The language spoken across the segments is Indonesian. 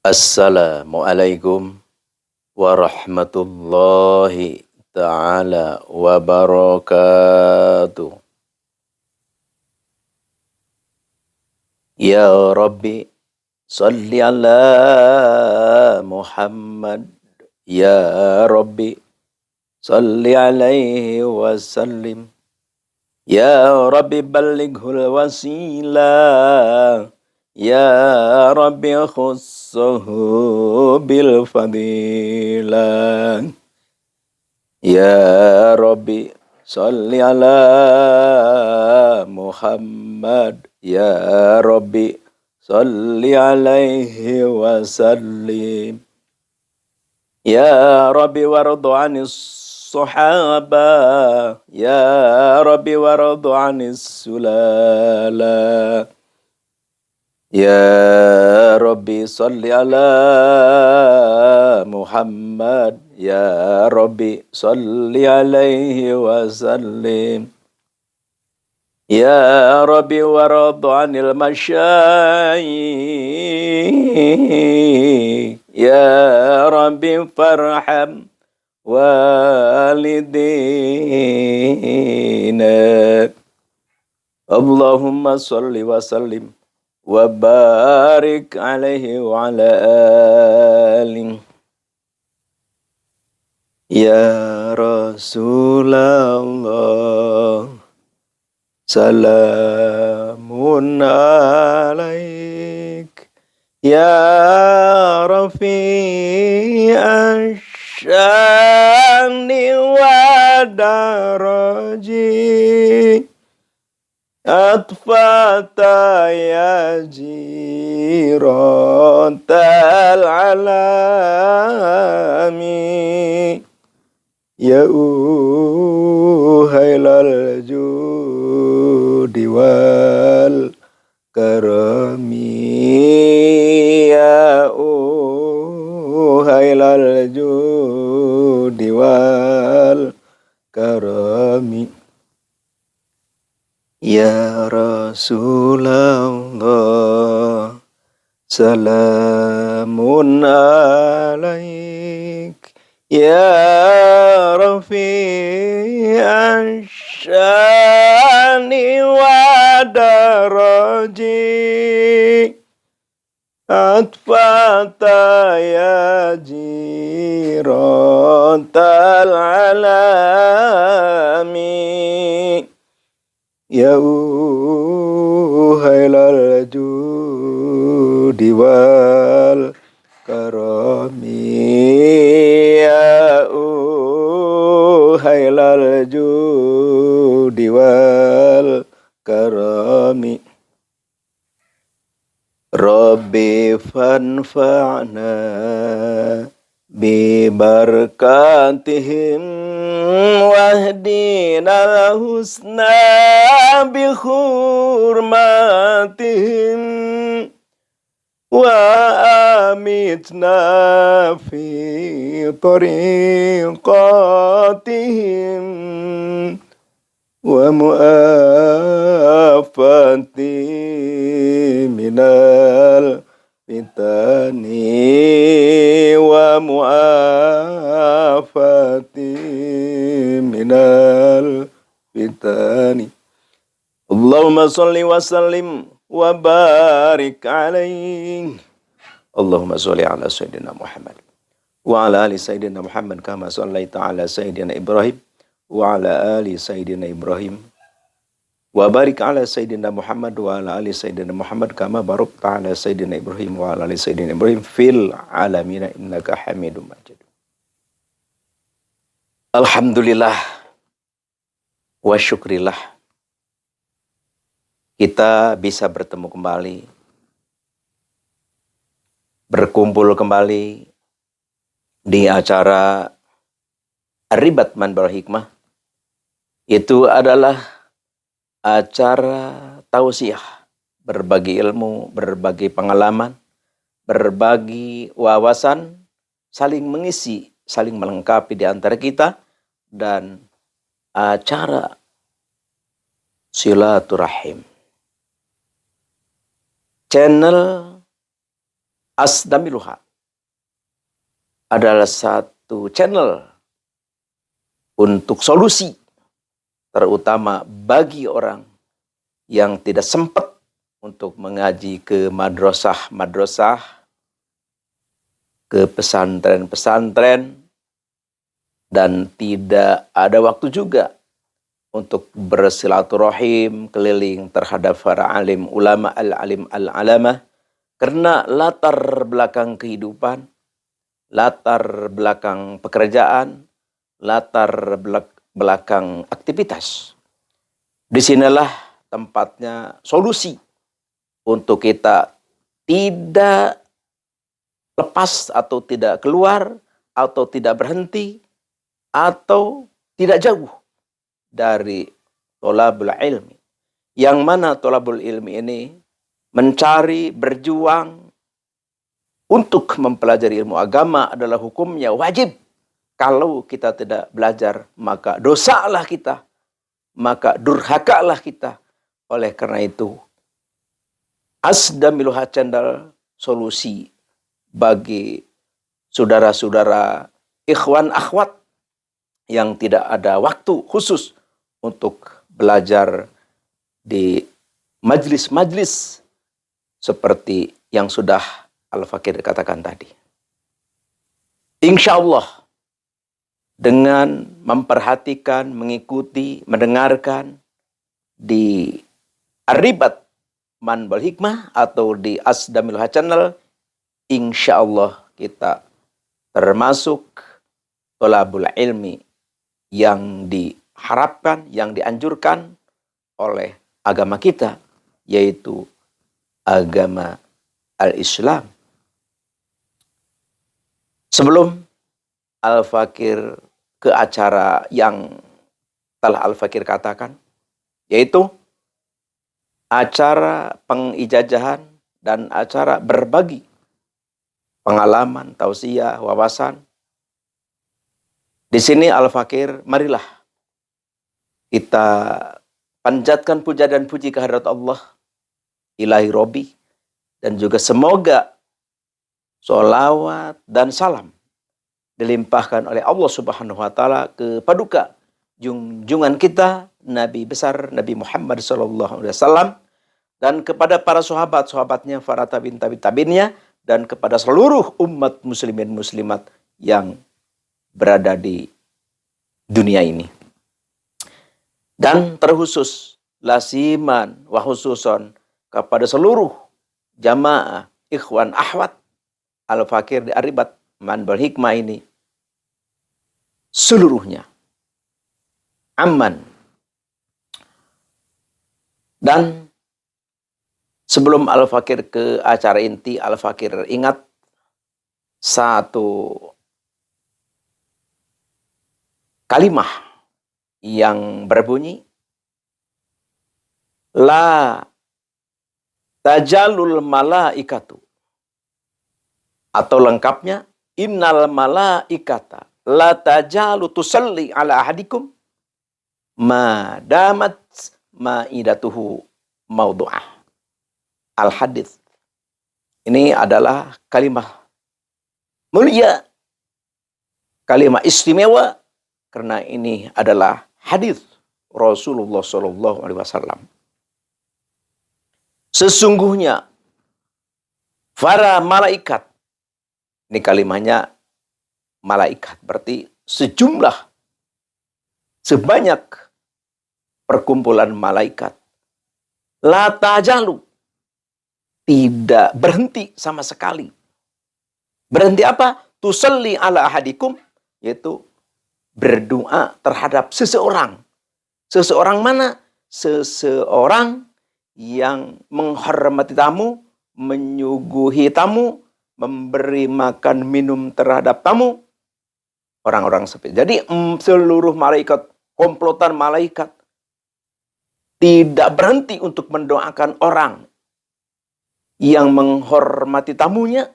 Assalamualaikum warahmatullahi ta'ala wabarakatuh. Ya Rabbi, salli ala Muhammad. Ya Rabbi, salli alaihi wasallim. Ya Rabbi, ballighul wasilah. Ya Rabbi, khussuhu bil fadilah. Ya Rabbi, salli ala Muhammad. Ya Rabbi, salli alaihi wasallim. Ya Rabbi, wardu anis sahaba. Ya Rabbi, wardu anis sulala. Ya Rabbi, salli ala Muhammad. Ya Rabbi, salli alaihi wasallim. Ya Rabbi, waradu anil masyayikh. Ya Rabbi, farham walidina. Allahumma salli wa sallim wa barik alaihi wa ala alihi. Ya Rasulullah, salamun alaik. Ya Rafi'ash syani wa daraji. Atfata ya jirantal alami. Ya uhailal judi wal karami. Ya uhailal judi wal karami. Ya Rasulullah, salamun alaik. Ya Rafi'ash syani wa daraji. Atfata ya jirantal alami. Ya uhailal judi wal karami. Ya uhailal judi wal karami. Rabbi fanfa'na bi barakatihim wahdina husna bi hurmatihim wa amitna fi tariqatihim wa mu'afati minal fitani wa mu'afati minal fitani. Allahumma salli wa sallim wa barik alaihi. Allahumma salli ala Sayyidina Muhammad wa ala ali Sayyidina Muhammad kama sallaita ala Sayyidina Ibrahim wa ala ali Sayyidina Ibrahim wa barik ala Sayyidina Muhammad wa ala ali Sayyidina Muhammad kama barakta ala Sayyidina Ibrahim wa ala ali Sayyidina Ibrahim fil alamina innaka hamidum majid. Alhamdulillah wa syukrillah, kita bisa bertemu kembali, berkumpul kembali di acara Ribat Manbar Hikmah. Itu adalah acara tausiah, berbagi ilmu, berbagi pengalaman, berbagi wawasan, saling mengisi, saling melengkapi di antara kita, dan acara silaturahim. Channel Asdamiluha adalah satu channel untuk solusi, terutama bagi orang yang tidak sempat untuk mengaji ke madrasah-madrasah, ke pesantren-pesantren, dan tidak ada waktu juga untuk bersilaturahim keliling terhadap para alim ulama al-alim al-alamah, karena latar belakang kehidupan, latar belakang pekerjaan, latar belakang aktivitas. Disinilah tempatnya solusi untuk kita tidak lepas atau tidak keluar atau tidak berhenti atau tidak jauh dari thalabul ilmi. Yang mana thalabul ilmi ini mencari, berjuang untuk mempelajari ilmu agama adalah hukumnya wajib. Kalau kita tidak belajar, maka dosalah kita, maka durhakalah kita. Oleh karena itu, Asdamiluha Channel solusi bagi saudara-saudara ikhwan akhwat yang tidak ada waktu khusus untuk belajar di majlis-majlis seperti yang sudah Al-Fakir katakan tadi. Insya Allah, dengan memperhatikan, mengikuti, mendengarkan di Ar-Ribat Manbal Hikmah atau di Asdamiluha Channel, insya Allah kita termasuk thalabul ilmi yang diharapkan, yang dianjurkan oleh agama kita, yaitu agama al-Islam. Sebelum Al-Fakir ke acara yang telah Al-Fakir katakan, yaitu acara pengijazahan dan acara berbagi pengalaman, tausiah, wawasan. Di sini Al-Fakir, marilah kita panjatkan puja dan puji kehadirat Allah, Ilahi Robi, dan juga semoga sholawat dan salam dilimpahkan oleh Allah Subhanahu wa Ta'ala ke paduka junjungan kita, Nabi besar Nabi Muhammad SAW, dan kepada para sahabat-sahabatnya, para tabi'in-tabi'innya, dan kepada seluruh umat muslimin muslimat yang berada di dunia ini. Dan terkhusus lasiman wa khususon kepada seluruh jamaah ikhwan ahwat Al-Fakir di Ar-Ribat Manbal Hikmah ini, seluruhnya aman. Dan sebelum Al-Fakir ke acara inti, Al-Fakir ingat satu kalimah yang berbunyi, la tajalul malaikatu, atau lengkapnya, innal malaikata la tajalu tusalli ala ahadikum ma damat maidatuhu maudu'ah. Al-Hadits. Ini adalah kalimah mulia, kalimah istimewa, karena ini adalah hadis Rasulullah SAW. Sesungguhnya para malaikat, ini kalimahnya malaikat, berarti sejumlah, sebanyak perkumpulan malaikat, la tajalu, tidak berhenti sama sekali. Berhenti apa? Tusalli ala ahadikum, yaitu berdoa terhadap seseorang. Seseorang mana? Seseorang yang menghormati tamu, menyuguhi tamu, memberi makan minum terhadap tamu, orang-orang seperti. Jadi seluruh malaikat, komplotan malaikat, tidak berhenti untuk mendoakan orang yang menghormati tamunya,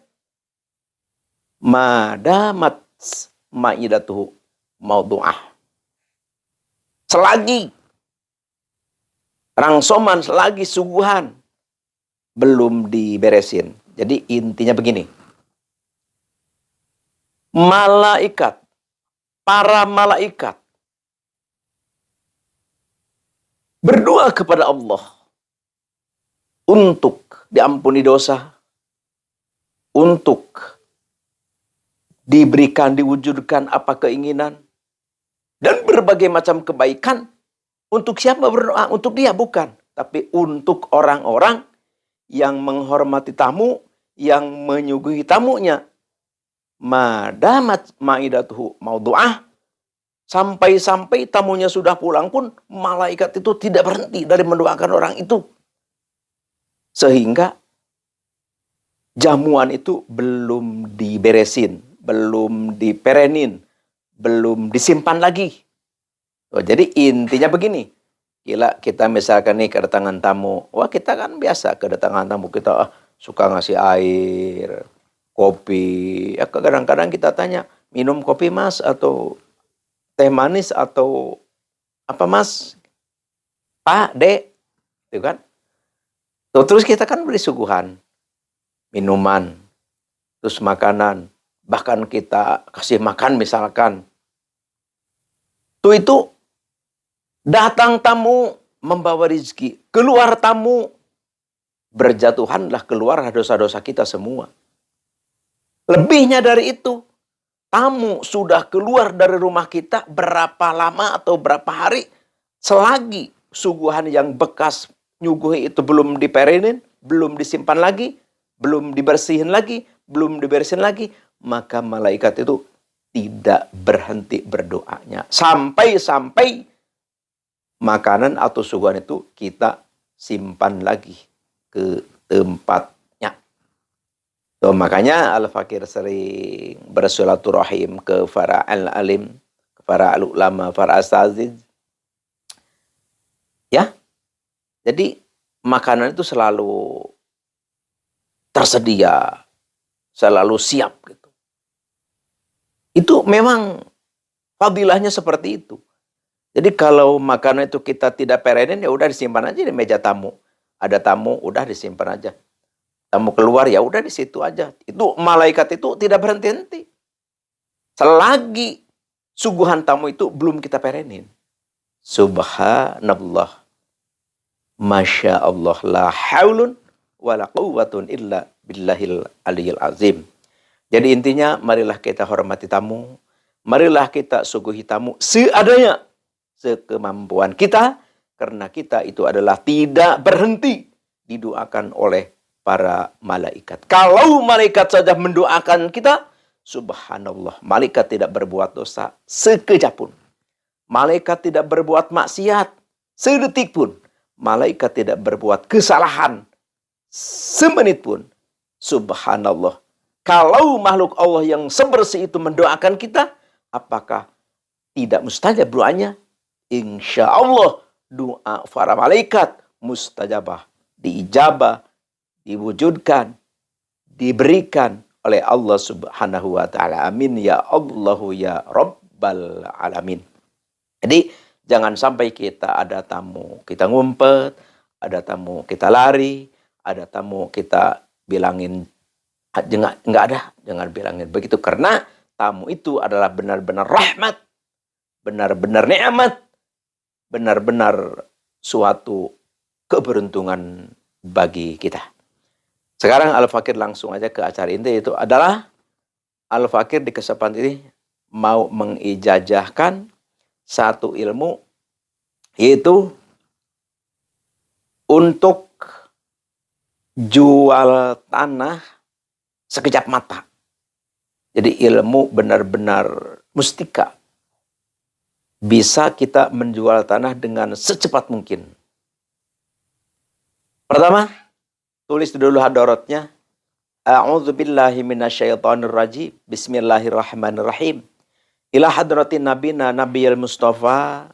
madamat maidatuhu maudu'ah, selagi rangsoman, selagi suguhan belum diberesin. Jadi intinya begini. Malaikat, para malaikat berdoa kepada Allah untuk diampuni dosa, untuk diberikan, diwujudkan apa keinginan, dan berbagai macam kebaikan. Untuk siapa berdoa? Untuk dia bukan. Tapi untuk orang-orang yang menghormati tamu, yang menyuguhi tamunya. Madamat ma'idatuhu maudu'ah. Sampai-sampai tamunya sudah pulang pun, malaikat itu tidak berhenti dari mendoakan orang itu. Sehingga jamuan itu belum diberesin, belum diperenin, belum disimpan lagi. Jadi intinya begini. Kita misalkan nih kedatangan tamu. Wah, kita kan biasa kedatangan tamu. Kita suka ngasih air, kopi. Ya, kadang-kadang kita tanya, minum kopi mas, atau teh manis, atau apa mas? Pak, dek, itu kan? Terus kita kan beri suguhan, minuman, terus makanan, bahkan kita kasih makan misalkan. Itu datang tamu membawa rezeki, keluar tamu berjatuhanlah keluar dosa-dosa kita semua. Lebihnya dari itu, tamu sudah keluar dari rumah kita berapa lama atau berapa hari, selagi suguhan yang bekas nyuguhi itu belum diperenin, belum disimpan lagi, belum dibersihin lagi, belum dibersihin lagi, maka malaikat itu tidak berhenti berdoanya. Sampai-sampai makanan atau suguhan itu kita simpan lagi ke tempatnya. So, makanya Al-Fakir sering bersilaturahim ke para al-alim, ke para ulama, para asatiz. Ya, jadi makanan itu selalu tersedia, selalu siap gitu. Itu memang fadilahnya seperti itu. Jadi kalau makanan itu kita tidak perenin, ya udah disimpan aja di meja tamu. Ada tamu, udah disimpan aja. Tamu keluar, ya udah di situ aja. Itu malaikat itu tidak berhenti-henti. Selagi suguhan tamu itu belum kita perenin. Subhanallah. Masya Allah. La haulun wa la quwwatun illa billahil aliyil azim. Jadi intinya, marilah kita hormati tamu. Marilah kita suguhi tamu seadanya, sekemampuan kita. Karena kita itu adalah tidak berhenti didoakan oleh para malaikat. Kalau malaikat saja mendoakan kita, subhanallah, malaikat tidak berbuat dosa sekejap pun. Malaikat tidak berbuat maksiat sedetik pun. Malaikat tidak berbuat kesalahan semenit pun. Subhanallah. Kalau makhluk Allah yang sebersih itu mendoakan kita, apakah tidak mustajab doanya? Insya Allah doa para malaikat mustajabah, diijabah, diwujudkan, diberikan oleh Allah Subhanahu wa ta'ala. Amin ya Allahu ya Rabbal alamin. Jadi jangan sampai kita ada tamu kita ngumpet, ada tamu kita lari, ada tamu kita bilangin enggak ada, jangan bilangin begitu, karena tamu itu adalah benar-benar rahmat, benar-benar nikmat, benar-benar suatu keberuntungan bagi kita. Sekarang Al-Fakir langsung aja ke acara inti, itu adalah Al-Fakir di kesempatan ini mau mengijazahkan satu ilmu, yaitu untuk jual tanah sekejap mata. Jadi ilmu benar-benar mustika. Bisa kita menjual tanah dengan secepat mungkin. Pertama, tulis dulu hadaratnya. A'udzubillahi minasyaitonirrajim. Bismillahirrahmanirrahim. Ila hadratin nabina nabiyil mustafa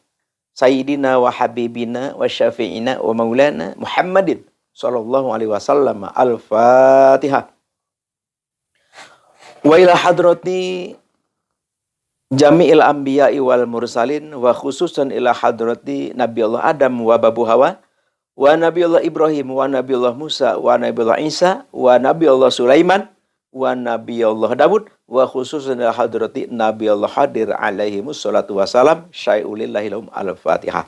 sayyidina wa habibina wa syafi'ina wa maulana Muhammadin sallallahu alaihi wasallam. Al-Fatihah. Wa ila hadrati jami'il anbiya'i wal mursalin wa khususan ila hadrati Nabi Allah Adam wa babu Hawa wa Nabiullah Ibrahim, wa Nabiullah Musa, wa Nabiullah Isa, wa Nabiullah Sulaiman, wa Nabiullah Dawud, wa khususan hadrati Nabiullah Hadir alaihi wassalatu wassalam, syai'ulillahi lahum al-Fatihah.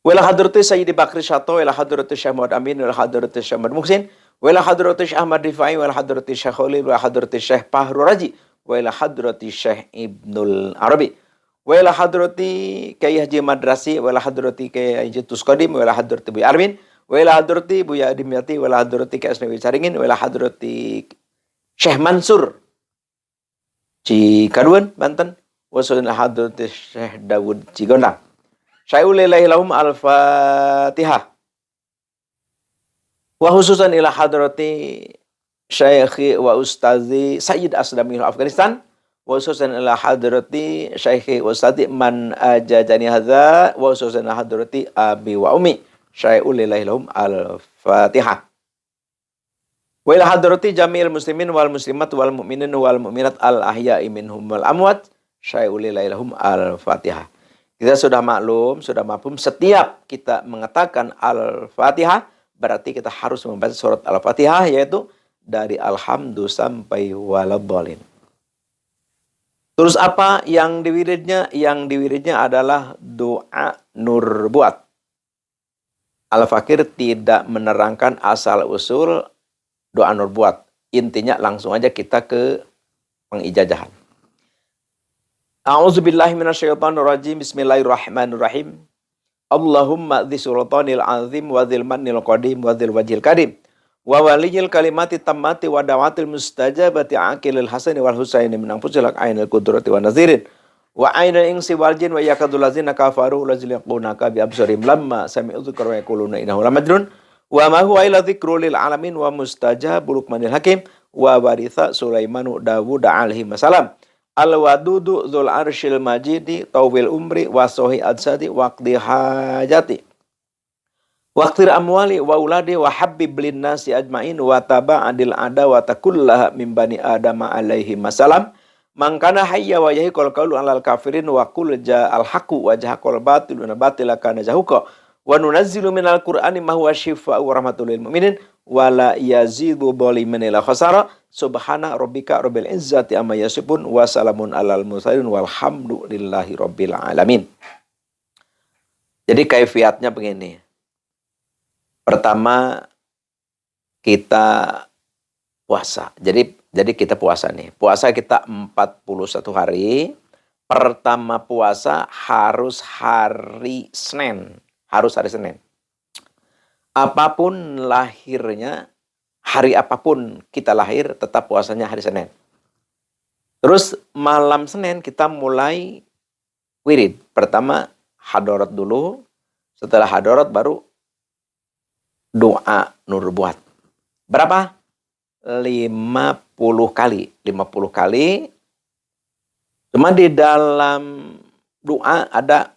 Wala hadrati Sayyidi Bakri Syato, wala hadrati Syekh Muhammad Amin, wala hadrati Syekh Muhammad Muhsin, wala hadrati Syekh Ahmad Rifai, wala hadrati Syekh Khalil, wala hadrati Syekh Fahru Raji, wala hadrati Syekh Ibnul Arabi, wala hadrati Kyai Haji Madrasi, wala hadrati Kyai Haji Tuskodim, wala hadrati Buya Armin, wala hadrati Buya Dimyati, wala hadrati Kyai Asnawi Caringin, wala hadrati Syekh Mansur Cikaduan, Banten, wala hadrati Syekh Dawud Cigondang. Syai'ulillahi lahum al-Fatihah. Wa khususan ila hadrati Syekhi wa Ustazi Sayyid Asdami Afghanistan, wa khususan ila hadrati Syekhi wa Ustazi man ajajani hadza, wa khususan ila hadrati abi wa umi. Syai'ulillahi lahum al-Fatihah. Wa ila hadrati jami'il muslimin wal muslimat wal mu'minin wal mu'minat al-ahya'i minhum wal amwat. Syai'ulillahi lahum al-Fatihah. Kita sudah maklum, sudah mafhum, setiap kita mengatakan Al-Fatihah, berarti kita harus membaca surat Al-Fatihah, yaitu dari Alhamdu sampai Waladhdallin. Terus apa yang diwiridnya? Yang diwiridnya adalah doa nurbuat. Al-Fakir tidak menerangkan asal-usul doa nurbuat. Intinya langsung aja kita ke pengijazahan. A'udzubillahi minasyaitonirrajim. Bismillahirrahmanirrahim. Allahumma dzi sultanil azim wa dzil mannil qadim wa dzil wajhil karim wa waliyil kalimati tammati wa dawatil mustajabati aqilil hasani wal husaini min anfusil ainil qudrati wa nazirin wa ainil insi wal jin wa yakadul ladzina kafaru lazilqunaka bi absarim lamma sami'u dzikra wa yaquluna innahu lamajnun wa ma huwa illa dzikrul lil alamin wa mustajabul manil hakim wa waritha Sulaimanu Dawud alaihi salam. Al-wadudu dzul arsyil majidi tawil umri wa sohi adsadi waqdi hajati waqtir amwali wa uladi wa habib lin nasi ajmain wa taba'adil ada wa takullaha min bani adama alaihi salam. Man kana hayya wa yahiqul qawlu alal kafirin wa qul ja'al haqqu wa jahaqal batil wa batila kana zahuqa wa nunazzilu minal qur'ani ma huwa syifaa'u wa rahmatul lil mu'minin wa la yazidu dhalimin illa khasara. Subhana rabbika rabbil izzati amma yasifun wa salamun alal mursalin walhamdulillahi rabbil alamin. Jadi kaifiatnya begini. Pertama kita puasa. Jadi kita puasa nih. Puasa kita 41 hari. Pertama puasa harus hari Senin. Harus hari Senin. Apapun lahirnya, hari apapun kita lahir, tetap puasanya hari Senin. Terus malam Senin kita mulai wirid. Pertama hadarat dulu. Setelah hadarat baru doa nurbuat. Berapa? 50 kali. 50 kali. Cuma di dalam doa ada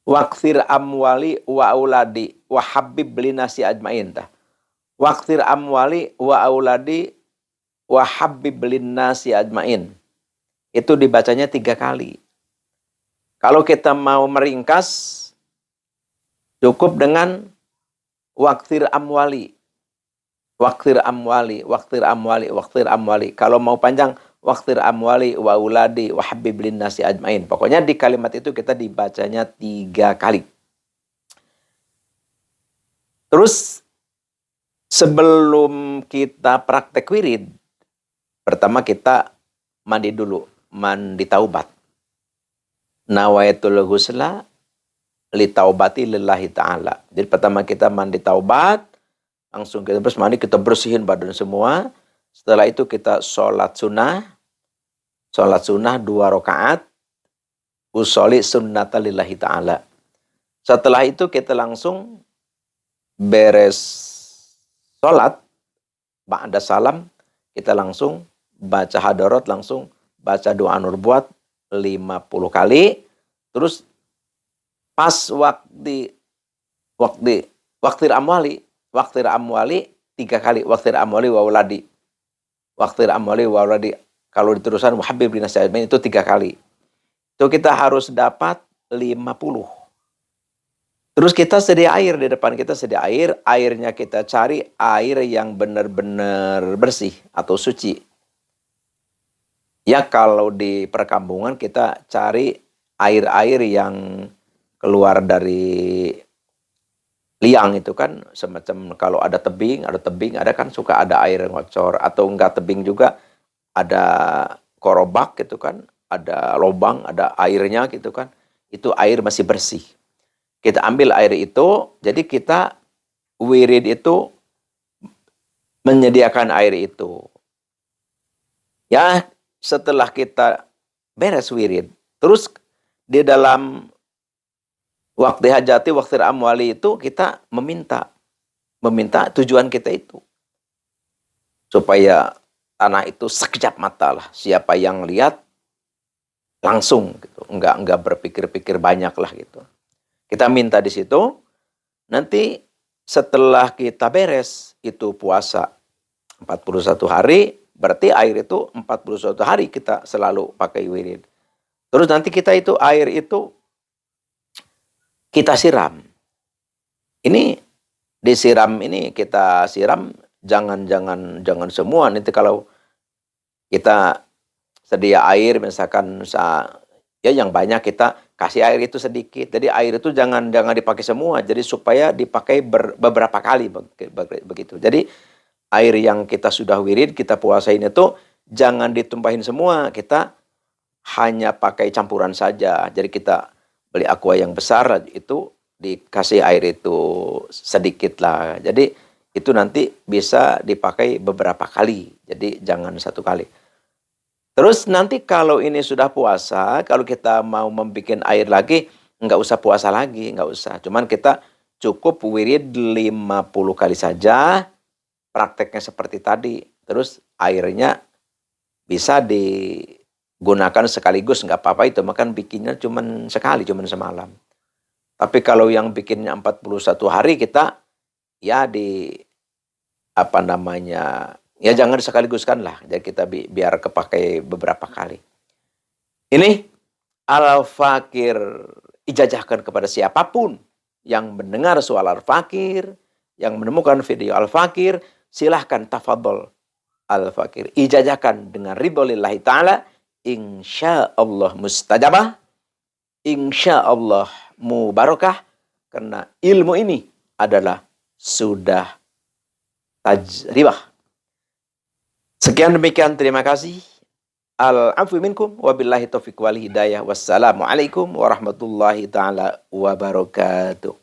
waqfir amwali wa auladi wa habib linasi ajmain. Waqfir amwali wa auladi wa habib linasi ajmain. Itu dibacanya 3 kali. Kalau kita mau meringkas, cukup dengan waqfir amwali. Waqfir amwali, waqfir amwali, waqfir amwali. Kalau mau panjang, waqfir amwali wa uladi wa habib linnasi ajmain. Pokoknya di kalimat itu kita dibacanya 3 kali. Terus sebelum kita praktek wirid, pertama kita mandi dulu, mandi taubat. Nawaitul ghusla li taubati lillahi ta'ala. Jadi pertama kita mandi taubat, langsung kita mandi, kita bersihin badan semua. Setelah itu kita sholat sunnah. Sholat sunnah 2 rakaat. Usolli sunnata lillahi ta'ala. Setelah itu kita langsung beres sholat. Ba'da salam. Kita langsung baca hadarat, langsung baca doa nurbuat 50 kali. Terus pas waqtir amwali 3 kali. Waqtir amwali wa uladi. Waqtir amwali wa uladi. Kalau diterusan Habib bin Nasaimin itu 3 kali. Itu kita harus dapat 50. Terus kita sedia air, di depan kita sedia air, airnya kita cari air yang benar-benar bersih atau suci. Ya kalau di perkampungan kita cari air-air yang keluar dari liang itu kan, semacam kalau ada tebing, ada kan suka ada air ngocor, atau enggak tebing juga ada korobak gitu kan, ada lubang, ada airnya gitu kan, itu air masih bersih. Kita ambil air itu, jadi kita wirid itu menyediakan air itu. Ya, setelah kita beres wirid, terus di dalam waktu hajati, waktu amwali itu kita meminta tujuan kita itu. Supaya tanah itu sekejap mata lah. Siapa yang lihat langsung gitu. Enggak berpikir-pikir banyak lah gitu. Kita minta di situ, nanti setelah kita beres, itu puasa 41 hari, berarti air itu 41 hari kita selalu pakai wirid. Terus nanti kita itu, air itu, kita siram. Ini disiram ini, kita siram, jangan semua. Nanti kalau kita sedia air, misalkan ya yang banyak kita kasih air itu sedikit. Jadi air itu jangan dipakai semua. Jadi supaya dipakai beberapa kali begitu. Jadi air yang kita sudah wirid, kita puasain itu jangan ditumpahin semua. Kita hanya pakai campuran saja. Jadi kita beli aqua yang besar itu dikasih air itu sedikit lah. Jadi itu nanti bisa dipakai beberapa kali. Jadi jangan satu kali. Terus nanti kalau ini sudah puasa, kalau kita mau membuat air lagi, nggak usah puasa lagi, nggak usah. Cuman kita cukup wirid 50 kali saja, prakteknya seperti tadi. Terus airnya bisa digunakan sekaligus, nggak apa-apa itu. Makan bikinnya cuman sekali, cuman semalam. Tapi kalau yang bikinnya 41 hari, kita ya ya jangan sekaliguskan lah. Jadi kita biar kepakai beberapa kali. Ini Al-Fakir ijazahkan kepada siapapun yang mendengar soal Al-Fakir, yang menemukan video Al-Fakir, silahkan tafadhol Al-Fakir ijazahkan dengan ridholillahi ta'ala, insyaallah mustajabah, insyaallah mubarakah, karena ilmu ini adalah sudah tajribah. Sekian demikian, terima kasih. Al-afwi minkum wabillahi taufiq wal hidayah. Wassalamualaikum warahmatullahi taala wabarakatuh.